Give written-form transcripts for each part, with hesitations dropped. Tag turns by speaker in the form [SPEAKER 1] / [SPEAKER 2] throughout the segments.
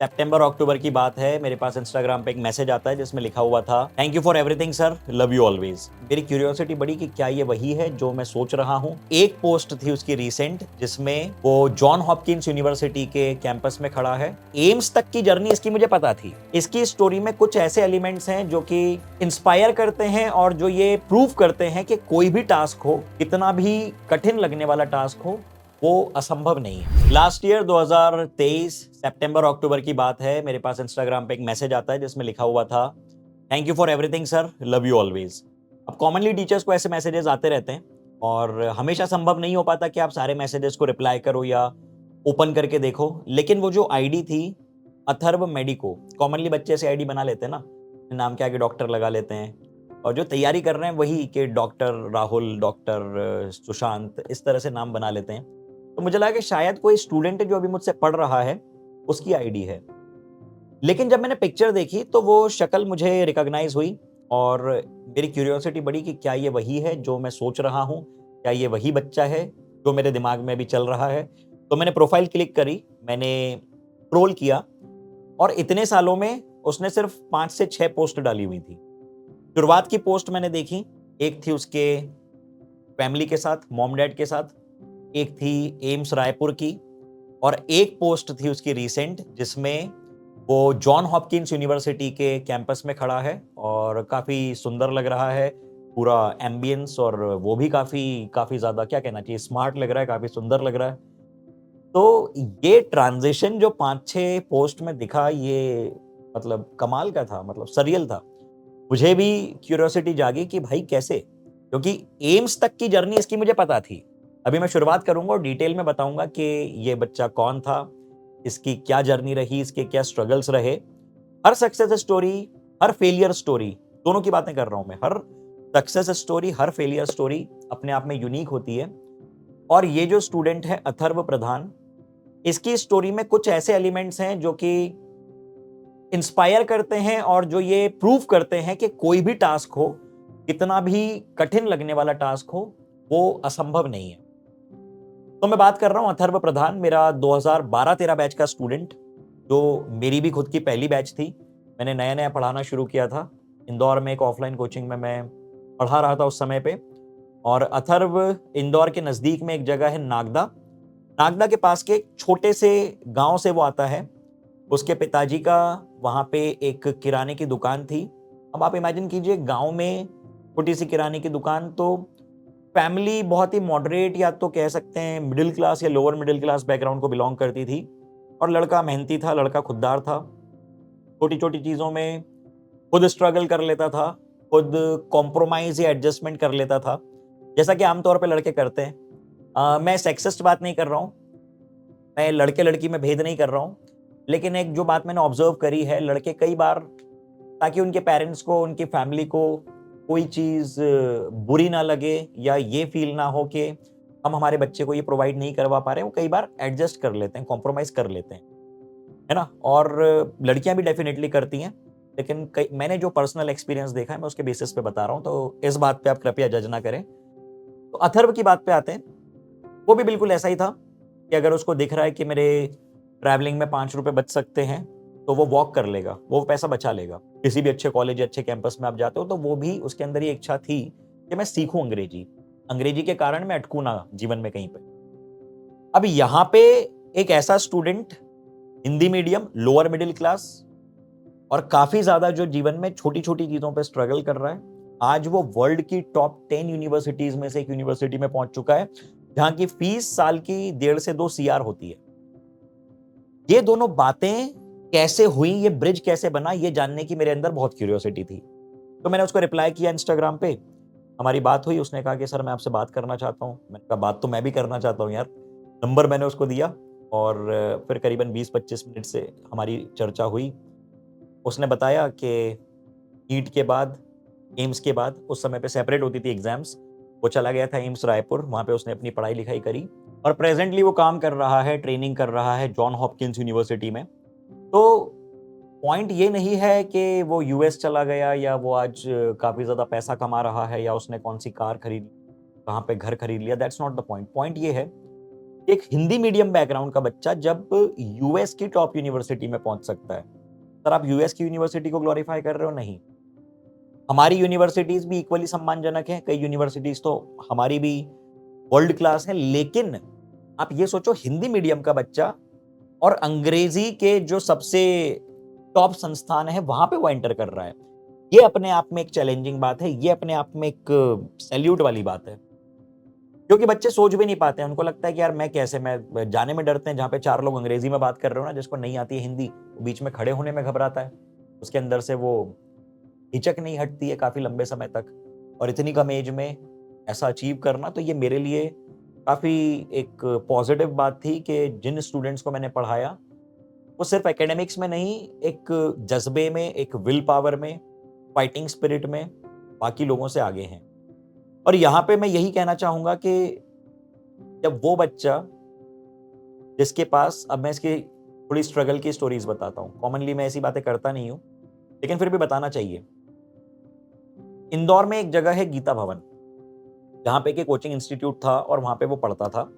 [SPEAKER 1] सितंबर अक्टूबर की बात है, मेरे पास इंस्टाग्राम पे एक मैसेज आता है जिसमें लिखा हुआ था, thank you for everything sir, love you always. मेरी क्यूरियोसिटी बढ़ी कि क्या ये वही है जो मैं सोच रहा हूँ। एक पोस्ट थी उसकी रीसेंट जिसमें वो जॉन हॉपकिंस यूनिवर्सिटी के कैंपस में खड़ा है। एम्स तक की जर्नी इसकी मुझे पता थी। इसकी स्टोरी में कुछ ऐसे एलिमेंट्स हैं जो कि इंस्पायर करते हैं और जो ये प्रूव करते हैं कि कोई भी टास्क हो, कितना भी कठिन लगने वाला टास्क हो, वो असंभव नहीं है। लास्ट ईयर 2023 सितंबर अक्टूबर की बात है, मेरे पास इंस्टाग्राम पे एक मैसेज आता है जिसमें लिखा हुआ था, thank you for everything sir, love you always. अब कॉमनली टीचर्स को ऐसे मैसेजेस आते रहते हैं और हमेशा संभव नहीं हो पाता कि आप सारे मैसेजेस को रिप्लाई करो या ओपन करके देखो, लेकिन वो जो आईडी थी अथर्व मेडिको, कॉमनली बच्चे ऐसे आईडी बना लेते हैं ना, नाम के आगे डॉक्टर लगा लेते हैं, और जो तैयारी कर रहे हैं वही कि डॉक्टर राहुल, डॉक्टर सुशांत, इस तरह से नाम बना लेते हैं। तो मुझे लगा कि शायद कोई स्टूडेंट जो अभी मुझसे पढ़ रहा है उसकी आईडी है, लेकिन जब मैंने पिक्चर देखी तो वो शक्ल मुझे रिकॉग्नाइज हुई और मेरी क्यूरियोसिटी बढ़ी कि क्या ये वही है जो मैं सोच रहा हूँ, क्या ये वही बच्चा है जो मेरे दिमाग में अभी चल रहा है। तो मैंने प्रोफाइल क्लिक करी, मैंने ट्रोल किया और इतने सालों में उसने सिर्फ 5 से 6 पोस्ट डाली हुई थी। शुरुआत की पोस्ट मैंने देखी, एक थी उसके फैमिली के साथ, मॉम डैड के साथ, एक थी एम्स रायपुर की, और एक पोस्ट थी उसकी रीसेंट जिसमें वो जॉन हॉपकिंस यूनिवर्सिटी के कैंपस में खड़ा है और काफी सुंदर लग रहा है पूरा एम्बियंस, और वो भी काफी काफी ज्यादा क्या कहना चाहिए, स्मार्ट लग रहा है, काफी सुंदर लग रहा है। तो ये ट्रांजिशन जो 5-6 पोस्ट में दिखा, ये मतलब कमाल का था, मतलब सरियल था। मुझे भी क्यूरियोसिटी जागी कि भाई कैसे, क्योंकि एम्स तक की जर्नी इसकी मुझे पता थी। अभी मैं शुरुआत करूंगा और डिटेल में बताऊंगा कि ये बच्चा कौन था, इसकी क्या जर्नी रही, इसके क्या स्ट्रगल्स रहे। हर सक्सेस स्टोरी, हर फेलियर स्टोरी, दोनों की बातें कर रहा हूं मैं। हर सक्सेस स्टोरी, हर फेलियर स्टोरी अपने आप में यूनिक होती है। और ये जो स्टूडेंट है अथर्व प्रधान, इसकी स्टोरी में कुछ ऐसे एलिमेंट्स हैं जो कि इंस्पायर करते हैं और जो ये प्रूव करते हैं कि कोई भी टास्क हो, कितना भी कठिन लगने वाला टास्क हो, वो असंभव नहीं है। तो मैं बात कर रहा हूं अथर्व प्रधान, मेरा 2012-13 बैच का स्टूडेंट, जो मेरी भी खुद की पहली बैच थी। मैंने नया नया पढ़ाना शुरू किया था इंदौर में, एक ऑफलाइन कोचिंग में मैं पढ़ा रहा था उस समय पे। और अथर्व इंदौर के नजदीक में एक जगह है नागदा, नागदा के पास के एक छोटे से गांव से वो आता है। उसके पिताजी का वहां पे एक किराने की दुकान थी। अब आप इमेजिन कीजिए, गांव में छोटी सी किराने की दुकान, तो फैमिली बहुत ही मॉडरेट, या तो कह सकते हैं मिडिल क्लास या लोअर मिडिल क्लास बैकग्राउंड को बिलोंग करती थी। और लड़का मेहनती था, लड़का खुददार था, छोटी छोटी चीजों में खुद स्ट्रगल कर लेता था, खुद कॉम्प्रोमाइज या एडजस्टमेंट कर लेता था, जैसा कि आमतौर पे लड़के करते हैं। मैं सेक्सिस्ट बात नहीं कर रहा हूँ, मैं लड़के लड़की में भेद नहीं कर रहा हूँ, लेकिन एक जो बात मैंने ऑब्जर्व करी है, लड़के कई बार, ताकि उनके पेरेंट्स को, उनकी फैमिली को कोई चीज बुरी ना लगे या ये फील ना हो कि हम हमारे बच्चे को ये प्रोवाइड नहीं करवा पा रहे हैं, वो कई बार एडजस्ट कर लेते हैं, कॉम्प्रोमाइज कर लेते हैं, है ना। और लड़कियां भी डेफिनेटली करती हैं, लेकिन मैंने जो पर्सनल एक्सपीरियंस देखा है मैं उसके बेसिस पे बता रहा हूँ, तो इस बात पे आप कृपया जज ना करें। तो अथर्व की बात पे आते हैं। वो भी बिल्कुल ऐसा ही था कि अगर उसको दिख रहा है कि मेरे ट्रैवलिंग में 5 रुपए बच सकते हैं, तो वो वॉक कर लेगा, वो पैसा बचा लेगा। किसी भी अच्छे कॉलेज या अच्छे कैंपस में आप जाते हो, तो वो भी उसके अंदर ही इच्छा थी कि मैं सीखूं अंग्रेजी, अंग्रेजी के कारण मैं अटकू ना जीवन में कहीं पे। अब यहाँ पे एक ऐसा student, Hindi medium, lower middle class, और काफी ज्यादा जो जीवन में छोटी छोटी चीजों पे स्ट्रगल कर रहा है, आज वो वर्ल्ड की टॉप 10 यूनिवर्सिटीज में से एक यूनिवर्सिटी में पहुंच चुका है, जहां की फीस साल की 1.5 से 2 CR होती है। ये दोनों बातें कैसे हुई, ये ब्रिज कैसे बना, ये जानने की मेरे अंदर बहुत क्यूरियोसिटी थी। तो मैंने उसको रिप्लाई किया इंस्टाग्राम पे, हमारी बात हुई, उसने कहा कि सर मैं आपसे बात करना चाहता हूँ। मैंने कहा बात तो मैं भी करना चाहता हूँ यार। नंबर मैंने उसको दिया और फिर करीबन 20-25 मिनट से हमारी चर्चा हुई। उसने बताया कि नीट के बाद, एम्स के बाद, उस समय पे सेपरेट होती थी एग्जाम्स, वो चला गया था एम्स रायपुर, वहां पे उसने अपनी पढ़ाई लिखाई करी और प्रेजेंटली वो काम कर रहा है, ट्रेनिंग कर रहा है जॉन हॉपकिंस यूनिवर्सिटी में। तो पॉइंट ये नहीं है कि वो यूएस चला गया या वो आज काफी ज्यादा पैसा कमा रहा है या उसने कौन सी कार खरीद, कहाँ पे घर खरीद लिया, that's not the point. Point ये है एक हिंदी मीडियम बैकग्राउंड का बच्चा जब यूएस की टॉप यूनिवर्सिटी में पहुंच सकता है, सर आप यूएस की यूनिवर्सिटी को ग्लोरीफाई कर रहे हो? नहीं। हमारी यूनिवर्सिटीज भी इक्वली सम्मानजनक हैं, कई यूनिवर्सिटीज तो हमारी भी वर्ल्ड क्लास है, लेकिन आप ये सोचो हिंदी मीडियम का बच्चा और अंग्रेजी के जो सबसे टॉप संस्थान है वहां पे वो एंटर कर रहा है। ये अपने आप में एक चैलेंजिंग बात है, ये अपने आप में एक सैल्यूट वाली बात है, क्योंकि बच्चे सोच भी नहीं पाते हैं। उनको लगता है कि यार मैं कैसे, मैं जाने में डरते हैं जहां पे 4 लोग अंग्रेजी में बात कर रहे हो ना, जिसको नहीं आती है हिंदी, वो बीच में खड़े होने में घबराता है, उसके अंदर से वो हिचक नहीं हटती है काफी लंबे समय तक। और इतनी कम एज में ऐसा अचीव करना, तो ये मेरे लिए काफी एक पॉजिटिव बात थी कि जिन स्टूडेंट्स को मैंने पढ़ाया वो सिर्फ एकेडमिक्स में नहीं, एक जज्बे में, एक विल पावर में, फाइटिंग स्पिरिट में बाकी लोगों से आगे हैं। और यहाँ पे मैं यही कहना चाहूंगा कि जब वो बच्चा जिसके पास, अब मैं इसकी थोड़ी स्ट्रगल की स्टोरीज बताता हूँ, कॉमनली मैं ऐसी बातें करता नहीं हूँ लेकिन फिर भी बताना चाहिए। इंदौर में एक जगह है गीता भवन, जहाँ पे कि कोचिंग इंस्टीट्यूट था और वहाँ पे वो पढ़ता था।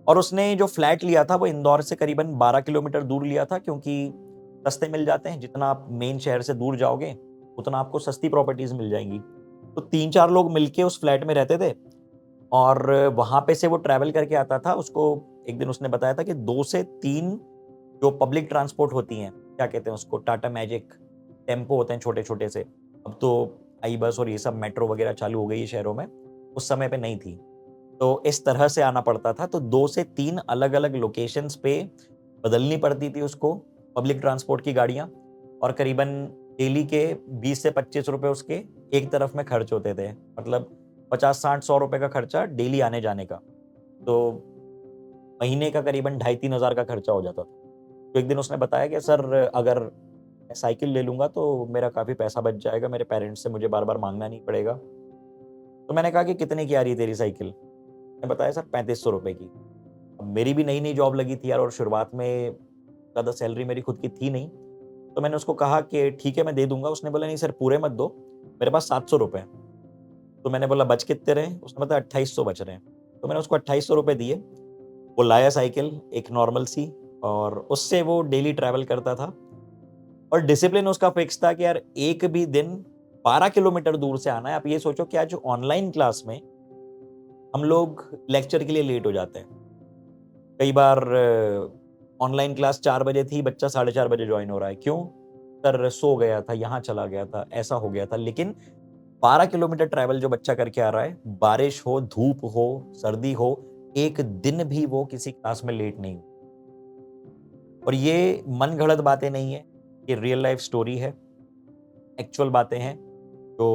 [SPEAKER 1] और उसने जो फ्लैट लिया था वो इंदौर से करीबन 12 किलोमीटर दूर लिया था, क्योंकि सस्ते मिल जाते हैं, जितना आप मेन शहर से दूर जाओगे उतना आपको सस्ती प्रॉपर्टीज मिल जाएंगी। तो 3-4 लोग मिलके उस फ्लैट में रहते थे और वहाँ पे से वो ट्रैवल करके आता था। उसको एक दिन उसने बताया था कि 2 से 3 जो पब्लिक ट्रांसपोर्ट होती हैं, क्या कहते हैं उसको, टाटा मैजिक, टेम्पो होते हैं छोटे छोटे से, अब तो आई बस और ये सब मेट्रो वगैरह चालू हो गई है शहरों में, उस समय पे नहीं थी, तो इस तरह से आना पड़ता था। तो 2 से 3 अलग अलग लोकेशंस पे बदलनी पड़ती थी उसको पब्लिक ट्रांसपोर्ट की गाड़ियां, और करीबन डेली के 20 से 25 रुपए उसके एक तरफ में खर्च होते थे, मतलब 50-60-100 रुपए का खर्चा डेली आने जाने का। तो महीने का करीबन 2,500-3,000 का खर्चा हो जाता था। तो एक दिन उसने बताया कि सर अगर मैं साइकिल ले लूंगा तो मेरा काफ़ी पैसा बच जाएगा, मेरे पेरेंट्स से मुझे बार बार मांगना नहीं पड़ेगा। तो मैंने कहा कि कितने की आ रही है तेरी साइकिल? मैंने बताया सर 3500 रुपए की। अब मेरी भी नई नई जॉब लगी थी यार, और शुरुआत में ज़्यादा सैलरी मेरी खुद की थी नहीं, तो मैंने उसको कहा कि ठीक है मैं दे दूंगा। उसने बोला नहीं सर पूरे मत दो, मेरे पास 700 रुपए हैं। तो मैंने बोला बच कितने रहे? उसने बताया 2800 बच रहे हैं। तो मैंने उसको 2800 रुपए दिए, वो लाया साइकिल एक नॉर्मल सी, और उससे वो डेली ट्रैवल करता था। और डिसिप्लिन उसका फिक्स था कि यार एक भी दिन 12 किलोमीटर दूर से आना है। आप ये सोचो कि आज ऑनलाइन क्लास में हम लोग लेक्चर के लिए लेट हो जाते हैं। कई बार ऑनलाइन क्लास 4 बजे थी, बच्चा 4:30 बजे ज्वाइन हो रहा है, क्यों? सर सो गया था, यहाँ चला गया था, ऐसा हो गया था। लेकिन 12 किलोमीटर ट्रैवल जो बच्चा करके आ रहा है, बारिश हो, धूप हो, सर्दी हो, एक दिन भी वो किसी क्लास में लेट नहीं। और ये मन घड़त बातें नहीं है, ये रियल लाइफ स्टोरी है, एक्चुअल बातें हैं जो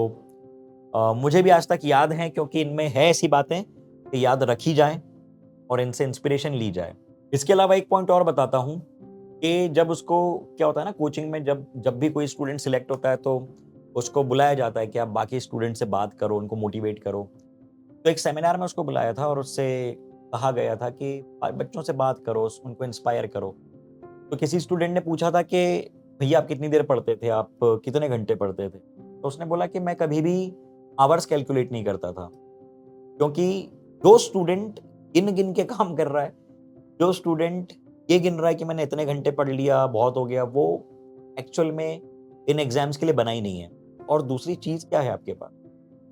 [SPEAKER 1] मुझे भी आज तक याद हैं, क्योंकि इनमें है ऐसी बातें कि याद रखी जाएं और इनसे इंस्पिरेशन ली जाए। इसके अलावा एक पॉइंट और बताता हूँ कि जब उसको क्या होता है ना, कोचिंग में जब जब भी कोई स्टूडेंट सिलेक्ट होता है तो उसको बुलाया जाता है कि आप बाकी स्टूडेंट से बात करो, उनको मोटिवेट करो। तो एक सेमिनार में उसको बुलाया था और उससे कहा गया था कि बच्चों से बात करो, उनको इंस्पायर करो। तो किसी स्टूडेंट ने पूछा था कि भैया आप कितनी देर पढ़ते थे, आप कितने घंटे पढ़ते थे? तो उसने बोला कि मैं कभी भी आवर्स कैलकुलेट नहीं करता था, क्योंकि जो स्टूडेंट गिन गिन के काम कर रहा है, जो स्टूडेंट ये गिन रहा है कि मैंने इतने घंटे पढ़ लिया बहुत हो गया, वो एक्चुअल में इन एग्जाम्स के लिए बना ही नहीं है। और दूसरी चीज क्या है आपके पास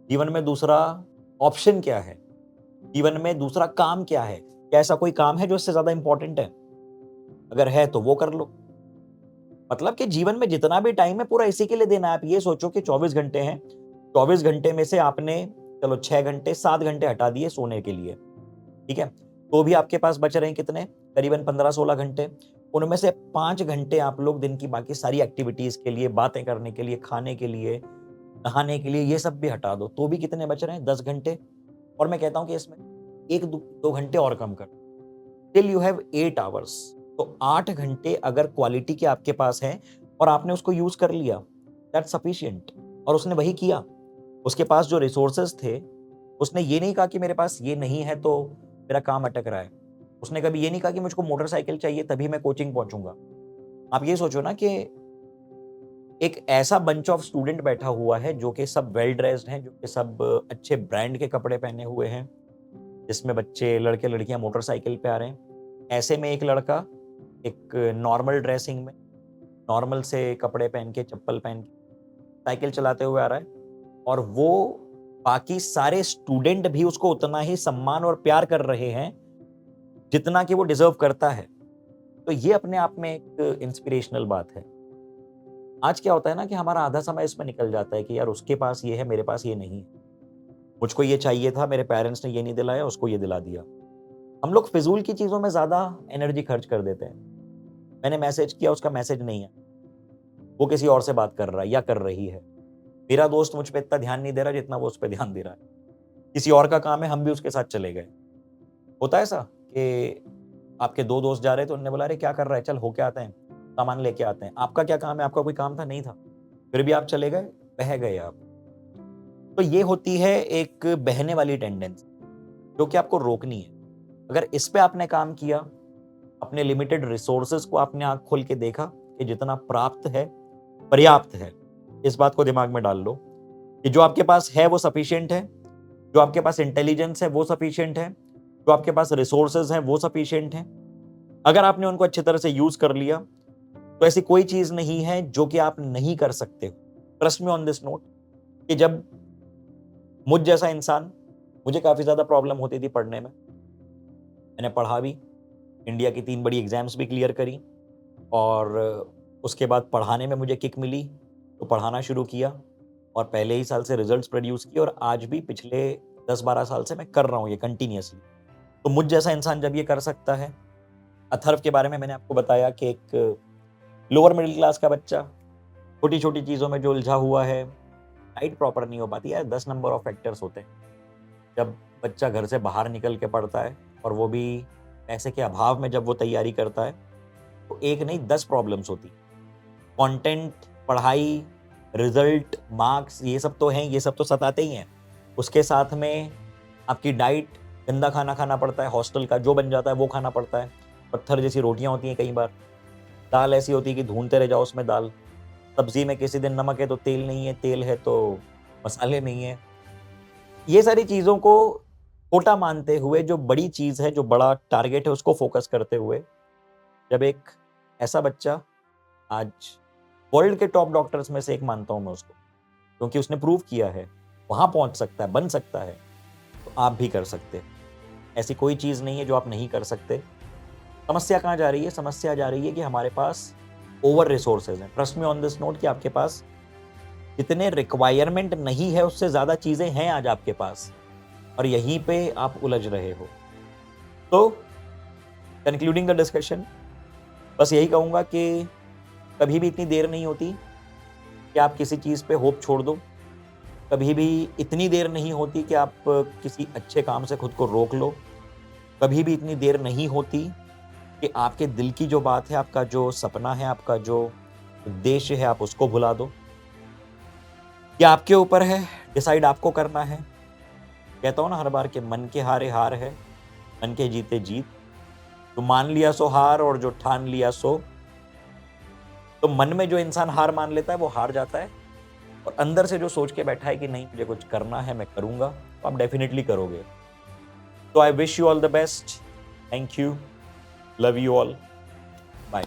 [SPEAKER 1] जीवन में, दूसरा ऑप्शन क्या है जीवन में, दूसरा काम क्या है? क्या ऐसा कोई काम है जो इससे ज्यादा इंपॉर्टेंट है? अगर है तो वो कर लो। मतलब कि जीवन में जितना भी टाइम है पूरा इसी के लिए देना है। आप ये सोचो कि 24 घंटे हैं, 24 घंटे में से आपने चलो 6 घंटे 7 घंटे हटा दिए सोने के लिए, ठीक है, तो भी आपके पास बच रहे हैं कितने, करीबन 15-16 घंटे। उनमें से 5 घंटे आप लोग दिन की बाकी सारी एक्टिविटीज के लिए, बातें करने के लिए, खाने के लिए, नहाने के लिए, ये सब भी हटा दो, तो भी कितने बच रहे हैं, 10 घंटे। और मैं कहता हूं कि इसमें 1-2 घंटे और कम कर, टिल यू हैव 8 आवर्स। तो 8 घंटे अगर क्वालिटी के आपके पास है और आपने उसको यूज कर लिया, दैट्स सफिशिएंट। और उसने वही किया। उसके पास जो रिसोर्सेज थे, उसने ये नहीं कहा कि मेरे पास ये नहीं है तो मेरा काम अटक रहा है। उसने कभी ये नहीं कहा कि मुझको मोटरसाइकिल चाहिए तभी मैं कोचिंग पहुंचूंगा। आप ये सोचो ना कि एक ऐसा बंच ऑफ स्टूडेंट बैठा हुआ है जो कि सब वेल ड्रेस्ड हैं, जो कि सब अच्छे ब्रांड के कपड़े पहने हुए हैं, जिसमें बच्चे लड़के लड़कियां मोटरसाइकिल पे आ रहे हैं। ऐसे में एक लड़का एक नॉर्मल ड्रेसिंग में, नॉर्मल से कपड़े पहन के, चप्पल पहन के साइकिल चलाते हुए आ रहा है, और वो बाकी सारे स्टूडेंट भी उसको उतना ही सम्मान और प्यार कर रहे हैं जितना कि वो डिजर्व करता है। तो ये अपने आप में एक इंस्पिरेशनल बात है। आज क्या होता है ना कि हमारा आधा समय इसमें निकल जाता है कि यार उसके पास ये है, मेरे पास ये नहीं है, मुझको ये चाहिए था, मेरे पेरेंट्स ने ये नहीं दिलाया, उसको ये दिला दिया। हम लोग फिजूल की चीजों में ज्यादा एनर्जी खर्च कर देते हैं। मैंने मैसेज किया, उसका मैसेज नहीं है, वो किसी और से बात कर रहा है या कर रही है। मेरा दोस्त मुझ पर इतना ध्यान नहीं दे रहा जितना वो उस पर ध्यान दे रहा है। किसी और का काम है, हम भी उसके साथ चले गए। होता है ऐसा कि आपके दो दोस्त जा रहे थे, उन्होंने बोला अरे क्या कर रहा है, चल होके आते हैं, सामान लेके आते हैं। आपका क्या काम है, आपका कोई काम था नहीं था, फिर भी आप चले गए, बह गए आप। तो ये होती है एक बहने वाली टेंडेंसी जो कि आपको रोकनी है। अगर इस पे आपने काम किया, अपने लिमिटेड रिसोर्सेज को आपने आंख खोल के देखा कि जितना प्राप्त है पर्याप्त है, इस बात को दिमाग में डाल लो कि जो आपके पास है वो सफिशिएंट है, जो आपके पास इंटेलिजेंस है वो सफिशिएंट है, जो आपके पास रिसोर्सेज हैं वो सफिशिएंट है। अगर आपने उनको अच्छी तरह से यूज कर लिया तो ऐसी कोई चीज नहीं है जो कि आप नहीं कर सकते हो। Trust me on this note कि जब मुझ जैसा इंसान, मुझे काफी ज्यादा प्रॉब्लम होती थी पढ़ने में, मैंने पढ़ा भी, इंडिया की 3 बड़ी एग्जाम्स भी क्लियर करी, और उसके बाद पढ़ाने में मुझे किक मिली तो पढ़ाना शुरू किया, और पहले ही साल से रिजल्ट्स प्रोड्यूस किए, और आज भी पिछले 10-12 साल से मैं कर रहा हूँ ये कंटिन्यूअसली। तो मुझ जैसा इंसान जब ये कर सकता है, अथर्व के बारे में मैंने आपको बताया कि एक लोअर मिडिल क्लास का बच्चा छोटी छोटी चीज़ों में जो उलझा हुआ है, डाइट प्रॉपर नहीं हो पाती है, 10 नंबर ऑफ फैक्टर्स होते हैं। जब बच्चा घर से बाहर निकल के पढ़ता है, और वो भी पैसे के अभाव में जब वो तैयारी करता है, तो एक नहीं 10 प्रॉब्लम्स होती। कंटेंट, पढ़ाई, रिजल्ट, मार्क्स, ये सब तो हैं, ये सब तो सताते ही हैं। उसके साथ में आपकी डाइट, गंदा खाना खाना पड़ता है, हॉस्टल का जो बन जाता है वो खाना पड़ता है। पत्थर जैसी रोटियां होती हैं कई बार, दाल ऐसी होती है कि ढूंढते रह जाओ उसमें दाल, सब्जी में किसी दिन नमक है तो तेल नहीं है, तेल है तो मसाले नहीं है। ये सारी चीज़ों को छोटा मानते हुए, जो बड़ी चीज़ है, जो बड़ा टारगेट है, उसको फोकस करते हुए, जब एक ऐसा बच्चा, आज वर्ल्ड के टॉप डॉक्टर्स में से एक मानता हूं मैं उसको, क्योंकि उसने प्रूव किया है वहां पहुंच सकता है, बन सकता है, तो आप भी कर सकते हैं। ऐसी कोई चीज़ नहीं है जो आप नहीं कर सकते। समस्या कहाँ जा रही है? समस्या जा रही है कि हमारे पास ओवर रिसोर्सेज हैं। Trust me on this note कि आपके पास जितने रिक्वायरमेंट नहीं है उससे ज़्यादा चीज़ें हैं आज आपके पास, और यहीं पे आप उलझ रहे हो। तो कंक्लूडिंग द डिस्कशन, बस यही कहूँगा कि कभी भी इतनी देर नहीं होती कि आप किसी चीज़ पे होप छोड़ दो। कभी भी इतनी देर नहीं होती कि आप किसी अच्छे काम से खुद को रोक लो। कभी भी इतनी देर नहीं होती कि आपके दिल की जो बात है, आपका जो सपना है, आपका जो उद्देश्य है, आप उसको भुला दो। ये आपके ऊपर है, डिसाइड आपको करना है। कहता हूँ ना हर बार के मन के हारे हार है, मन के जीते जीत। तो मान लिया सो हार, और जो ठान लिया सो। तो मन में जो इंसान हार मान लेता है वो हार जाता है, और अंदर से जो सोच के बैठा है कि नहीं मुझे कुछ करना है, मैं करूंगा, तो आप डेफिनेटली करोगे। तो I wish you all the best. Thank you, love you all, bye.